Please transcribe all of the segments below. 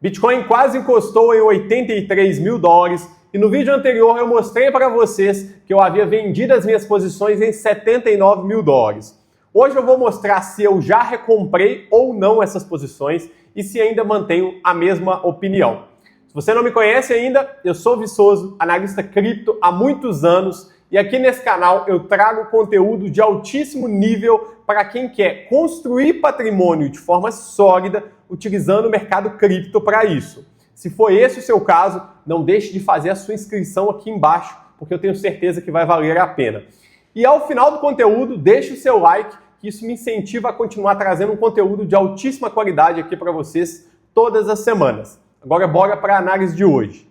Bitcoin quase encostou em 83 mil dólares e no vídeo anterior eu mostrei para vocês que eu havia vendido as minhas posições em 79 mil dólares. Hoje eu vou mostrar se eu já recomprei ou não essas posições e se ainda mantenho a mesma opinião. Se você não me conhece ainda, eu sou Viçoso, analista cripto há muitos anos e aqui nesse canal eu trago conteúdo de altíssimo nível para quem quer construir patrimônio de forma sólida utilizando o mercado cripto para isso. Se for esse o seu caso, não deixe de fazer a sua inscrição aqui embaixo, porque eu tenho certeza que vai valer a pena. E ao final do conteúdo, deixe o seu like, que isso me incentiva a continuar trazendo um conteúdo de altíssima qualidade aqui para vocês todas as semanas. Agora bora para a análise de hoje.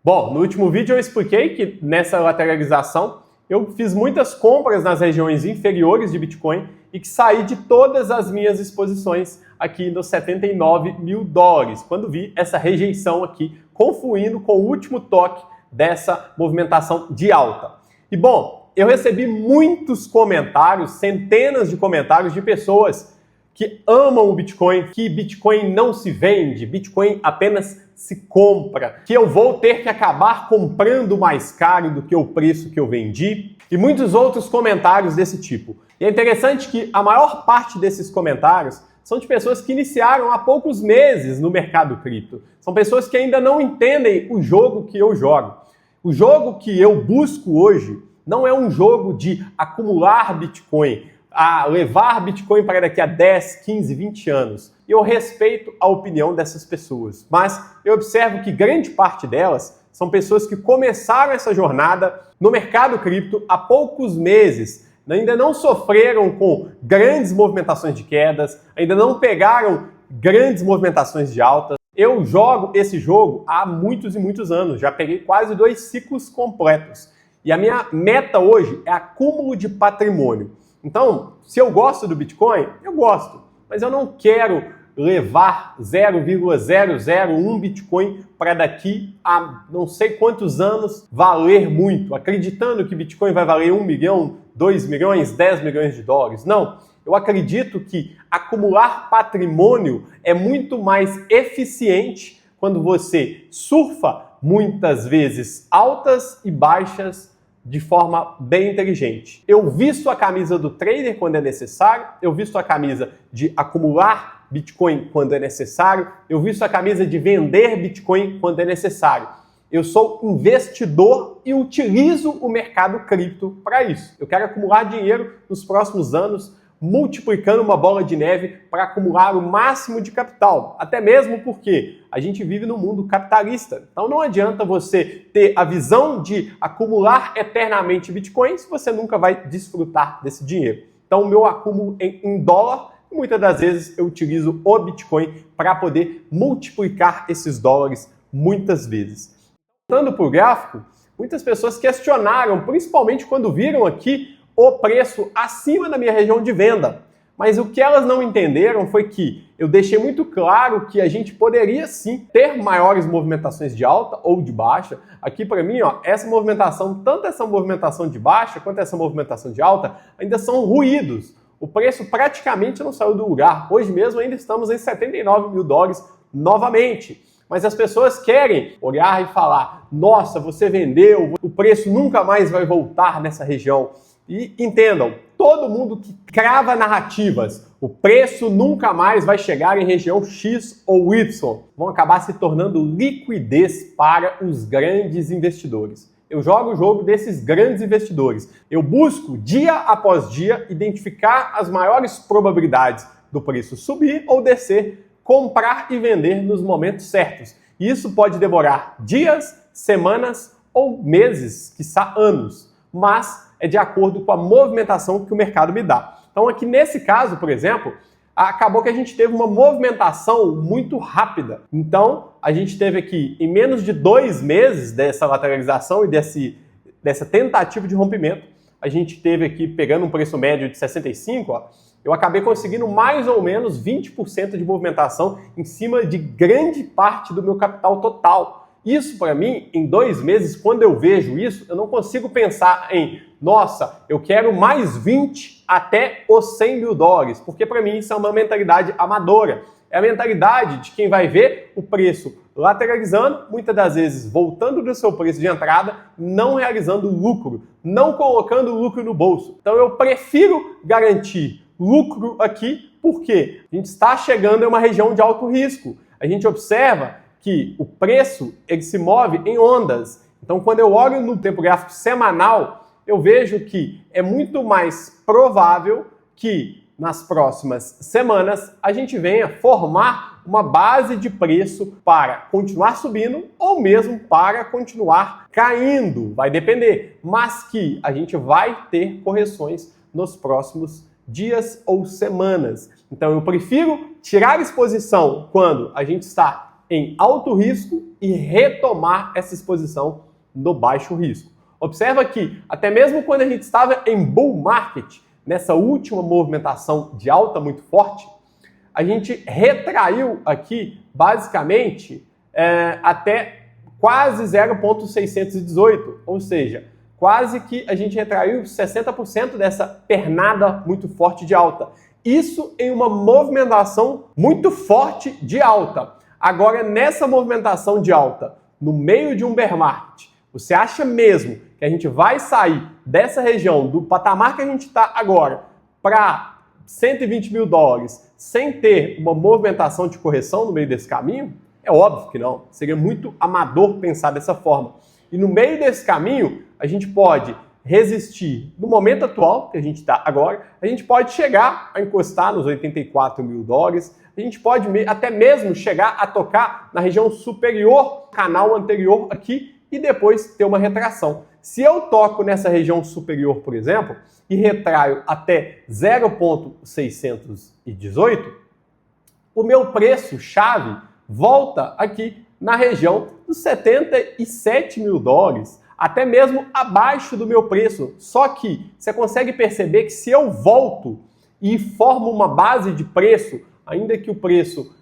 Bom, no último vídeo eu expliquei que nessa lateralização eu fiz muitas compras nas regiões inferiores de Bitcoin e que saí de todas as minhas exposições aqui nos 79 mil dólares, quando vi essa rejeição aqui confluindo com o último toque dessa movimentação de alta. E bom, eu recebi muitos comentários, centenas de comentários de pessoas que amam o Bitcoin, que Bitcoin não se vende, Bitcoin apenas se compra, que eu vou ter que acabar comprando mais caro do que o preço que eu vendi e muitos outros comentários desse tipo. E é interessante que a maior parte desses comentários são de pessoas que iniciaram há poucos meses no mercado cripto. São pessoas que ainda não entendem o jogo que eu jogo. O jogo que eu busco hoje não é um jogo de acumular Bitcoin, a levar Bitcoin para daqui a 10, 15, 20 anos. E eu respeito a opinião dessas pessoas. Mas eu observo que grande parte delas são pessoas que começaram essa jornada no mercado cripto há poucos meses, ainda não sofreram com grandes movimentações de quedas, ainda não pegaram grandes movimentações de alta. Eu jogo esse jogo há muitos e muitos anos, já peguei quase 2 ciclos completos. E a minha meta hoje é acúmulo de patrimônio. Então, se eu gosto do Bitcoin, eu gosto, mas eu não quero levar 0,001 Bitcoin para daqui a não sei quantos anos valer muito, acreditando que Bitcoin vai valer 1 milhão, 2 milhões, 10 milhões de dólares. Não, eu acredito que acumular patrimônio é muito mais eficiente quando você surfa muitas vezes altas e baixas de forma bem inteligente. Eu visto a camisa do trader quando é necessário, eu visto a camisa de acumular Bitcoin quando é necessário, eu visto a camisa de vender Bitcoin quando é necessário. Eu sou investidor e utilizo o mercado cripto para isso. Eu quero acumular dinheiro nos próximos anos, multiplicando uma bola de neve para acumular o máximo de capital. Até mesmo porque a gente vive num mundo capitalista. Então não adianta você ter a visão de acumular eternamente Bitcoin se você nunca vai desfrutar desse dinheiro. Então o meu acúmulo em dólar, muitas das vezes eu utilizo o Bitcoin para poder multiplicar esses dólares muitas vezes. Voltando para o gráfico, muitas pessoas questionaram, principalmente quando viram aqui o preço acima da minha região de venda. Mas o que elas não entenderam foi que eu deixei muito claro que a gente poderia sim ter maiores movimentações de alta ou de baixa. Aqui para mim, ó, essa movimentação, tanto essa movimentação de baixa quanto essa movimentação de alta, ainda são ruídos. O preço praticamente não saiu do lugar. Hoje mesmo ainda estamos em 79 mil dólares novamente. Mas as pessoas querem olhar e falar, nossa, você vendeu, o preço nunca mais vai voltar nessa região. E entendam, todo mundo que crava narrativas, o preço nunca mais vai chegar em região X ou Y, vão acabar se tornando liquidez para os grandes investidores. Eu jogo o jogo desses grandes investidores. Eu busco, dia após dia, identificar as maiores probabilidades do preço subir ou descer, comprar e vender nos momentos certos. E isso pode demorar dias, semanas ou meses, quiçá anos, mas é de acordo com a movimentação que o mercado me dá. Então aqui nesse caso, por exemplo, acabou que a gente teve uma movimentação muito rápida. Então a gente teve aqui, em menos de 2 meses dessa lateralização e dessa tentativa de rompimento, a gente teve aqui, pegando um preço médio de 65, ó, eu acabei conseguindo mais ou menos 20% de movimentação em cima de grande parte do meu capital total. Isso para mim, em 2 meses, quando eu vejo isso, eu não consigo pensar em, nossa, eu quero mais 20 até os 100 mil dólares, porque para mim isso é uma mentalidade amadora. É a mentalidade de quem vai ver o preço lateralizando, muitas das vezes voltando do seu preço de entrada, não realizando lucro, não colocando lucro no bolso. Então eu prefiro garantir lucro aqui, porque a gente está chegando em uma região de alto risco. A gente observa que o preço ele se move em ondas. Então, quando eu olho no tempo gráfico semanal, eu vejo que é muito mais provável que nas próximas semanas a gente venha formar uma base de preço para continuar subindo ou mesmo para continuar caindo. Vai depender, mas que a gente vai ter correções nos próximos dias ou semanas. Então, eu prefiro tirar exposição quando a gente está em alto risco e retomar essa exposição no baixo risco. Observa que até mesmo quando a gente estava em bull market, nessa última movimentação de alta muito forte, a gente retraiu aqui basicamente até quase 0,618, ou seja, quase que a gente retraiu 60% dessa pernada muito forte de alta. Isso em uma movimentação muito forte de alta. Agora, nessa movimentação de alta, no meio de um bear market, você acha mesmo que a gente vai sair dessa região, do patamar que a gente está agora, para 120 mil dólares, sem ter uma movimentação de correção no meio desse caminho? É óbvio que não. Seria muito amador pensar dessa forma. E no meio desse caminho, a gente pode resistir no momento atual, que a gente está agora, a gente pode chegar a encostar nos 84 mil dólares, a gente pode até mesmo chegar a tocar na região superior, canal anterior aqui, e depois ter uma retração. Se eu toco nessa região superior, por exemplo, e retraio até 0,618, o meu preço-chave volta aqui na região dos 77 mil dólares, até mesmo abaixo do meu preço. Só que você consegue perceber que se eu volto e formo uma base de preço, ainda que o preço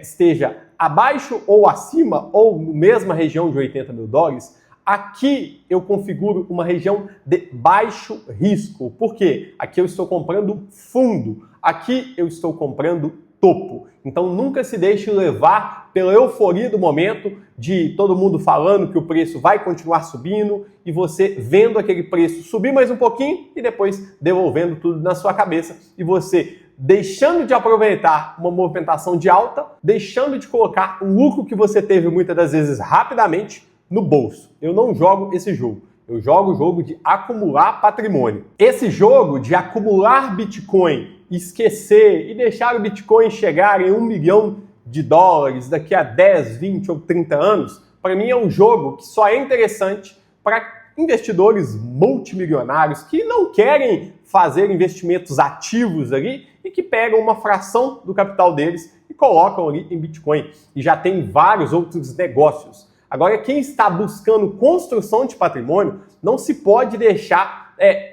esteja abaixo ou acima, ou na mesma região de 80 mil dólares, aqui eu configuro uma região de baixo risco. Por quê? Aqui eu estou comprando fundo, aqui eu estou comprando topo. Então nunca se deixe levar pela euforia do momento de todo mundo falando que o preço vai continuar subindo e você vendo aquele preço subir mais um pouquinho e depois devolvendo tudo na sua cabeça e você deixando de aproveitar uma movimentação de alta, deixando de colocar o lucro que você teve muitas das vezes rapidamente no bolso. Eu não jogo esse jogo. Eu jogo o jogo de acumular patrimônio. Esse jogo de acumular Bitcoin, esquecer e deixar o Bitcoin chegar em 1 milhão de dólares daqui a 10, 20 ou 30 anos, para mim é um jogo que só é interessante para investidores multimilionários que não querem fazer investimentos ativos ali e que pegam uma fração do capital deles e colocam ali em Bitcoin. E já tem vários outros negócios. Agora, quem está buscando construção de patrimônio não se pode deixar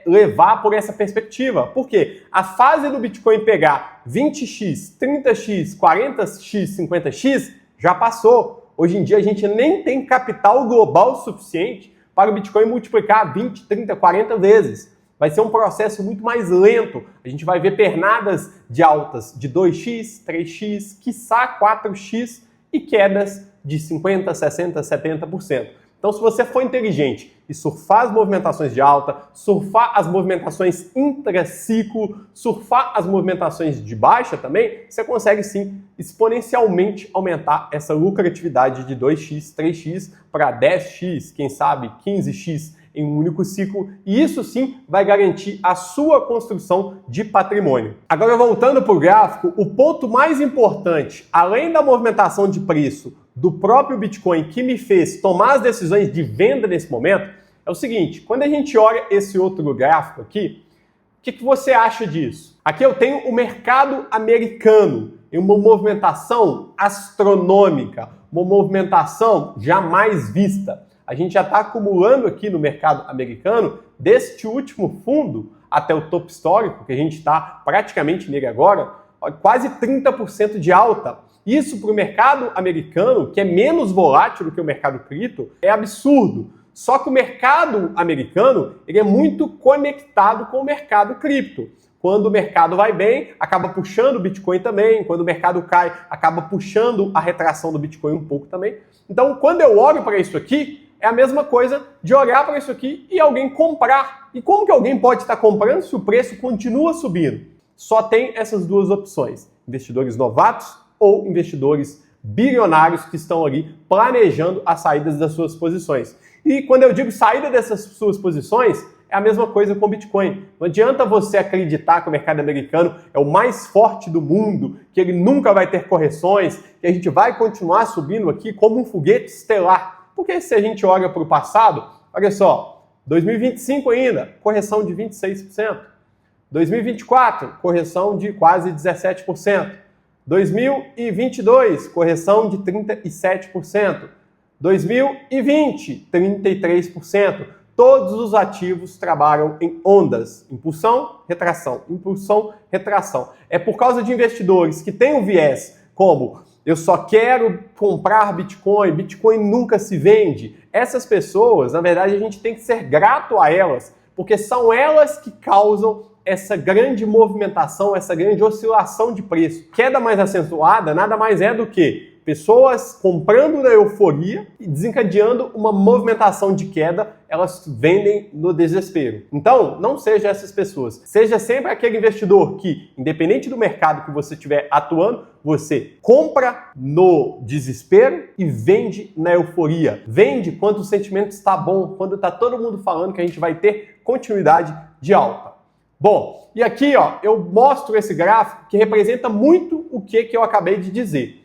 levar por essa perspectiva. Por quê? A fase do Bitcoin pegar 20x, 30x, 40x, 50x já passou. Hoje em dia a gente nem tem capital global suficiente para o Bitcoin multiplicar 20, 30, 40 vezes. Vai ser um processo muito mais lento. A gente vai ver pernadas de altas de 2x, 3x, quiçá 4x e quedas de 50%, 60%, 70%. Então, se você for inteligente e surfar as movimentações de alta, surfar as movimentações intraciclo, surfar as movimentações de baixa também, você consegue sim exponencialmente aumentar essa lucratividade de 2x, 3x para 10x, quem sabe 15x em um único ciclo, e isso sim vai garantir a sua construção de patrimônio. Agora, voltando para o gráfico, o ponto mais importante, além da movimentação de preço do próprio Bitcoin que me fez tomar as decisões de venda nesse momento, é o seguinte: quando a gente olha esse outro gráfico aqui, o que você acha disso? Aqui eu tenho o mercado americano em uma movimentação astronômica, uma movimentação jamais vista. A gente já está acumulando aqui no mercado americano, deste último fundo até o topo histórico, que a gente está praticamente nele agora, quase 30% de alta. Isso para o mercado americano, que é menos volátil do que o mercado cripto, é absurdo. Só que o mercado americano ele é muito conectado com o mercado cripto. Quando o mercado vai bem, acaba puxando o Bitcoin também. Quando o mercado cai, acaba puxando a retração do Bitcoin um pouco também. Então, quando eu olho para isso aqui, é a mesma coisa de olhar para isso aqui e alguém comprar. E como que alguém pode estar comprando se o preço continua subindo? Só tem essas duas opções: investidores novatos ou investidores bilionários que estão ali planejando as saídas das suas posições. E quando eu digo saída dessas suas posições, é a mesma coisa com o Bitcoin. Não adianta você acreditar que o mercado americano é o mais forte do mundo, que ele nunca vai ter correções, que a gente vai continuar subindo aqui como um foguete estelar. Porque se a gente olha para o passado, olha só, 2025 ainda, correção de 26%. 2024, correção de quase 17%. 2022, correção de 37%. 2020, 33%. Todos os ativos trabalham em ondas. Impulsão, retração. Impulsão, retração. É por causa de investidores que têm um viés como eu só quero comprar Bitcoin, Bitcoin nunca se vende. Essas pessoas, na verdade, a gente tem que ser grato a elas, porque são elas que causam essa grande movimentação, essa grande oscilação de preço. Queda mais acentuada nada mais é do que pessoas comprando na euforia e desencadeando uma movimentação de queda, elas vendem no desespero. Então, não seja essas pessoas. Seja sempre aquele investidor que, independente do mercado que você estiver atuando, você compra no desespero e vende na euforia. Vende quando o sentimento está bom, quando está todo mundo falando que a gente vai ter continuidade de alta. Bom, e aqui ó, eu mostro esse gráfico que representa muito o que eu acabei de dizer.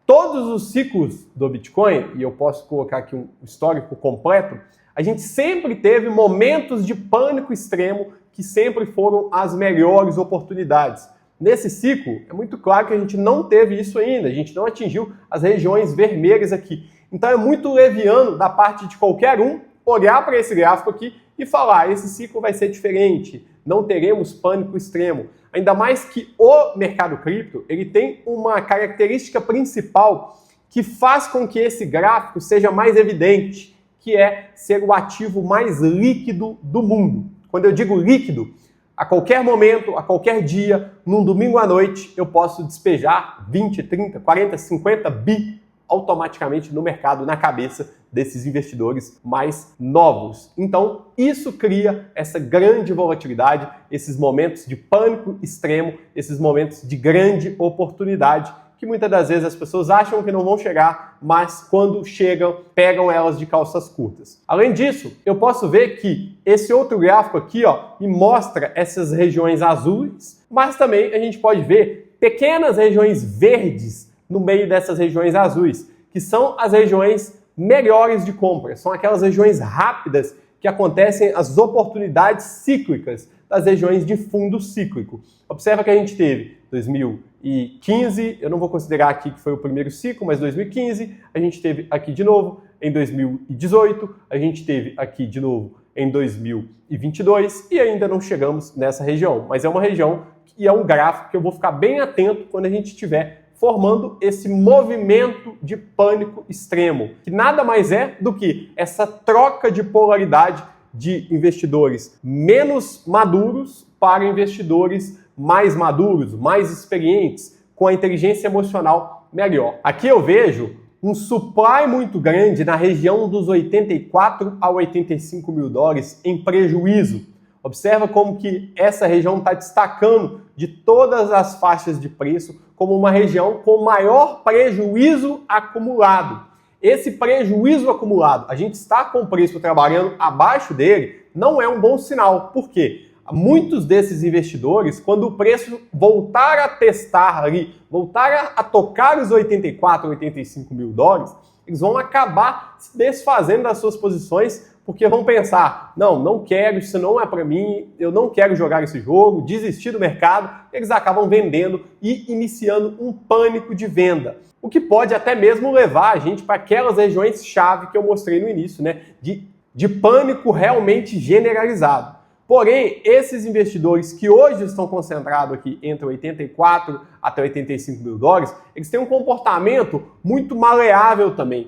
Todos os ciclos do Bitcoin, e eu posso colocar aqui um histórico completo, a gente sempre teve momentos de pânico extremo que sempre foram as melhores oportunidades. Nesse ciclo, é muito claro que a gente não teve isso ainda, a gente não atingiu as regiões vermelhas aqui. Então é muito leviano da parte de qualquer um olhar para esse gráfico aqui e falar, esse ciclo vai ser diferente, não teremos pânico extremo. Ainda mais que o mercado cripto, ele tem uma característica principal que faz com que esse gráfico seja mais evidente, que é ser o ativo mais líquido do mundo. Quando eu digo líquido, a qualquer momento, a qualquer dia, num domingo à noite, eu posso despejar 20, 30, 40, 50 bi automaticamente no mercado, na cabeça desses investidores mais novos. Então, isso cria essa grande volatilidade, esses momentos de pânico extremo, esses momentos de grande oportunidade, que muitas das vezes as pessoas acham que não vão chegar, mas quando chegam, pegam elas de calças curtas. Além disso, eu posso ver que esse outro gráfico aqui, ó, me mostra essas regiões azuis, mas também a gente pode ver pequenas regiões verdes no meio dessas regiões azuis, que são as regiões melhores de compra. São aquelas regiões rápidas que acontecem as oportunidades cíclicas das regiões de fundo cíclico. Observa que a gente teve 2015, eu não vou considerar aqui que foi o primeiro ciclo, mas 2015, a gente teve aqui de novo em 2018, a gente teve aqui de novo em 2022 e ainda não chegamos nessa região. Mas é uma região e é um gráfico que eu vou ficar bem atento quando a gente estiver formando esse movimento de pânico extremo, que nada mais é do que essa troca de polaridade de investidores menos maduros para investidores mais maduros, mais experientes, com a inteligência emocional melhor. Aqui eu vejo um supply muito grande na região dos 84 a 85 mil dólares em prejuízo. Observa como que essa região está destacando de todas as faixas de preço como uma região com maior prejuízo acumulado. Esse prejuízo acumulado, a gente está com o preço trabalhando abaixo dele, não é um bom sinal. Por quê? Muitos desses investidores, quando o preço voltar a testar ali, voltar a tocar os 84, 85 mil dólares, eles vão acabar se desfazendo das suas posições, porque vão pensar, não quero, isso não é para mim, eu não quero jogar esse jogo, desistir do mercado, eles acabam vendendo e iniciando um pânico de venda. O que pode até mesmo levar a gente para aquelas regiões-chave que eu mostrei no início, né? De pânico realmente generalizado. Porém, esses investidores que hoje estão concentrados aqui entre 84 até 85 mil dólares, eles têm um comportamento muito maleável também.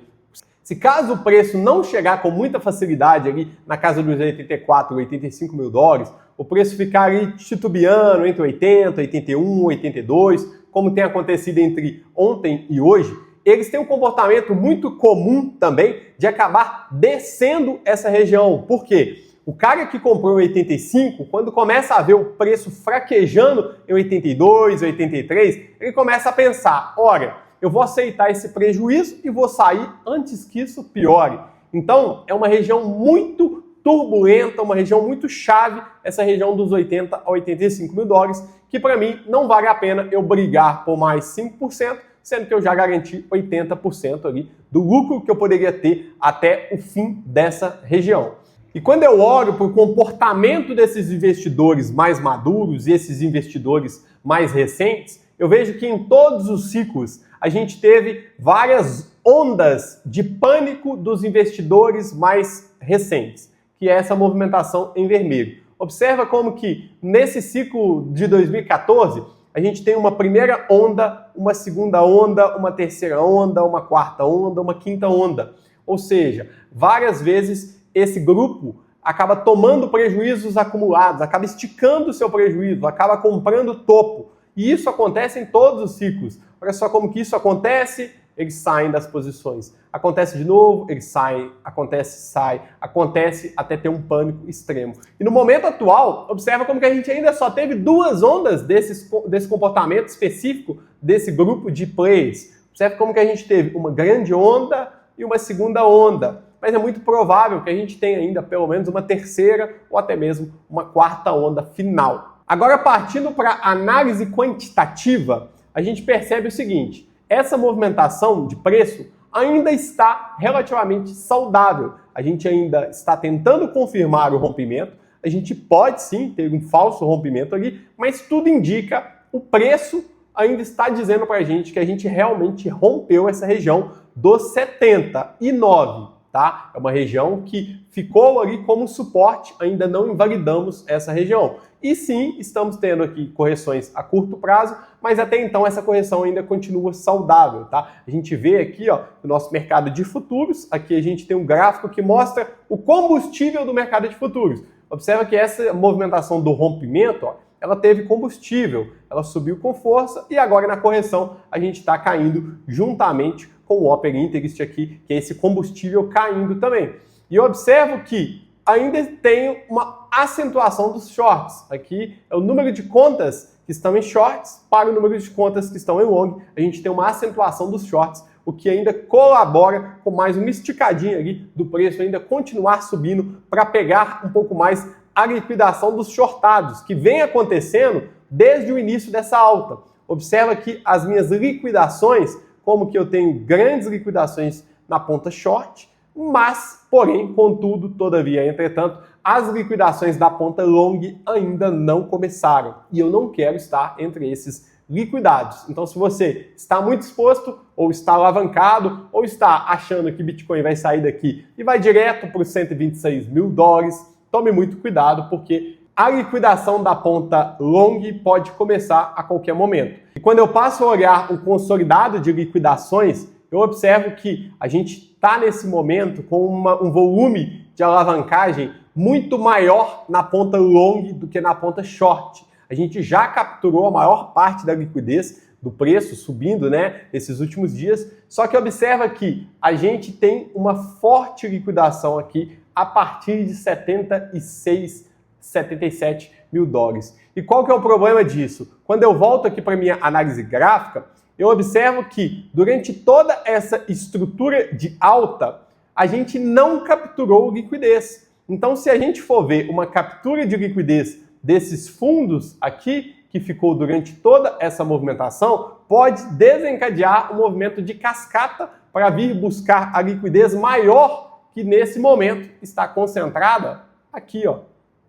Se caso o preço não chegar com muita facilidade ali na casa dos 84, 85 mil dólares, o preço ficar ali titubeando entre 80, 81, 82, como tem acontecido entre ontem e hoje, eles têm um comportamento muito comum também de acabar descendo essa região. Por quê? O cara que comprou em 85, quando começa a ver o preço fraquejando em 82, 83, ele começa a pensar, olha, eu vou aceitar esse prejuízo e vou sair antes que isso piore. Então, é uma região muito turbulenta, uma região muito chave, essa região dos 80 a 85 mil dólares, que para mim não vale a pena eu brigar por mais 5%, sendo que eu já garanti 80% ali do lucro que eu poderia ter até o fim dessa região. E quando eu olho para o comportamento desses investidores mais maduros e esses investidores mais recentes, eu vejo que em todos os ciclos a gente teve várias ondas de pânico dos investidores mais recentes, que é essa movimentação em vermelho. Observa como que nesse ciclo de 2014 a gente tem uma primeira onda, uma segunda onda, uma terceira onda, uma quarta onda, uma quinta onda. Ou seja, várias vezes esse grupo acaba tomando prejuízos acumulados, acaba esticando o seu prejuízo, acaba comprando topo. E isso acontece em todos os ciclos. Olha só como que isso acontece, eles saem das posições. Acontece de novo, eles saem, acontece, sai, acontece até ter um pânico extremo. E no momento atual, observa como que a gente ainda só teve duas ondas desse comportamento específico desse grupo de players. Observa como que a gente teve uma grande onda e uma segunda onda. Mas é muito provável que a gente tenha ainda pelo menos uma terceira ou até mesmo uma quarta onda final. Agora, partindo para a análise quantitativa, a gente percebe o seguinte, essa movimentação de preço ainda está relativamente saudável. A gente ainda está tentando confirmar o rompimento, a gente pode sim ter um falso rompimento ali, mas tudo indica, o preço ainda está dizendo para a gente que a gente realmente rompeu essa região dos 79. Tá? É uma região que ficou ali como suporte, ainda não invalidamos essa região. E sim, estamos tendo aqui correções a curto prazo, mas até então essa correção ainda continua saudável. Tá? A gente vê aqui ó, no nosso mercado de futuros, aqui a gente tem um gráfico que mostra o combustível do mercado de futuros. Observa que essa movimentação do rompimento, ó, ela teve combustível, ela subiu com força e agora na correção a gente está caindo juntamente com o Open Interest aqui, que é esse combustível caindo também. E eu observo que ainda tem uma acentuação dos shorts. Aqui é o número de contas que estão em shorts para o número de contas que estão em long. A gente tem uma acentuação dos shorts, o que ainda colabora com mais uma esticadinha ali do preço ainda continuar subindo para pegar um pouco mais a liquidação dos shortados, que vem acontecendo desde o início dessa alta. Observa que as minhas liquidações, como que eu tenho grandes liquidações na ponta short, mas, porém, contudo, todavia, entretanto, as liquidações da ponta long ainda não começaram. E eu não quero estar entre esses liquidados. Então, se você está muito exposto, ou está alavancado, ou está achando que Bitcoin vai sair daqui e vai direto para os 126 mil dólares, tome muito cuidado, porque a liquidação da ponta long pode começar a qualquer momento. E quando eu passo a olhar um consolidado de liquidações, eu observo que a gente está nesse momento com um volume de alavancagem muito maior na ponta long do que na ponta short. A gente já capturou a maior parte da liquidez do preço subindo, né, nesses últimos dias, só que observa que a gente tem uma forte liquidação aqui a partir de 76, 77 mil dólares. E qual que é o problema disso? Quando eu volto aqui para minha análise gráfica, eu observo que durante toda essa estrutura de alta, a gente não capturou liquidez. Então, se a gente for ver uma captura de liquidez desses fundos aqui, que ficou durante toda essa movimentação, pode desencadear um movimento de cascata para vir buscar a liquidez maior que nesse momento está concentrada aqui, ó,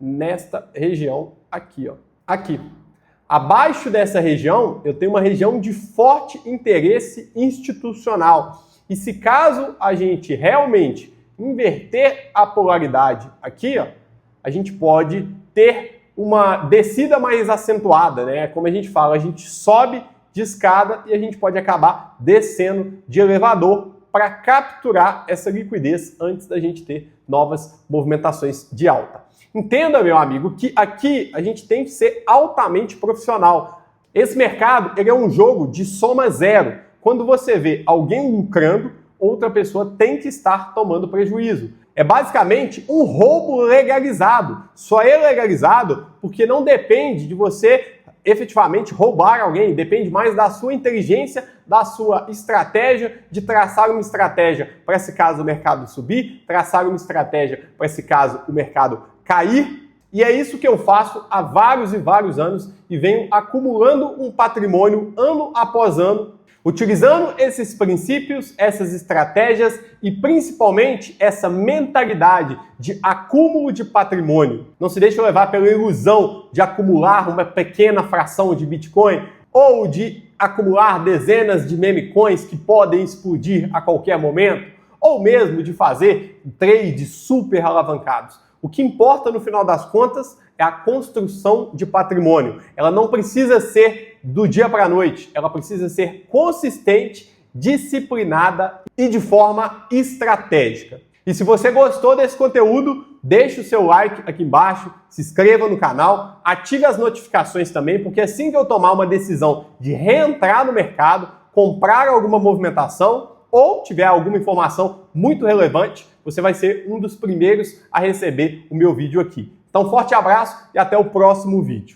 nesta região aqui, ó, aqui. Abaixo dessa região, eu tenho uma região de forte interesse institucional. E se caso a gente realmente inverter a polaridade aqui, ó, a gente pode ter uma descida mais acentuada, né? Como a gente fala, a gente sobe de escada e a gente pode acabar descendo de elevador para capturar essa liquidez antes da gente ter novas movimentações de alta. Entenda, meu amigo, que aqui a gente tem que ser altamente profissional. Esse mercado ele é um jogo de soma zero. Quando você vê alguém lucrando, outra pessoa tem que estar tomando prejuízo. É basicamente um roubo legalizado. Só é legalizado porque não depende de você efetivamente roubar alguém, depende mais da sua inteligência, da sua estratégia, de traçar uma estratégia para esse caso o mercado subir, traçar uma estratégia para esse caso o mercado cair. E é isso que eu faço há vários e vários anos e venho acumulando um patrimônio ano após ano, utilizando esses princípios, essas estratégias e principalmente essa mentalidade de acúmulo de patrimônio. Não se deixe levar pela ilusão de acumular uma pequena fração de Bitcoin ou de acumular dezenas de meme coins que podem explodir a qualquer momento, ou mesmo de fazer trades super alavancados. O que importa no final das contas é a construção de patrimônio. Ela não precisa ser do dia para a noite, ela precisa ser consistente, disciplinada e de forma estratégica. E se você gostou desse conteúdo, deixe o seu like aqui embaixo, se inscreva no canal, ative as notificações também, porque assim que eu tomar uma decisão de reentrar no mercado, comprar alguma movimentação ou tiver alguma informação muito relevante, você vai ser um dos primeiros a receber o meu vídeo aqui. Então, forte abraço e até o próximo vídeo.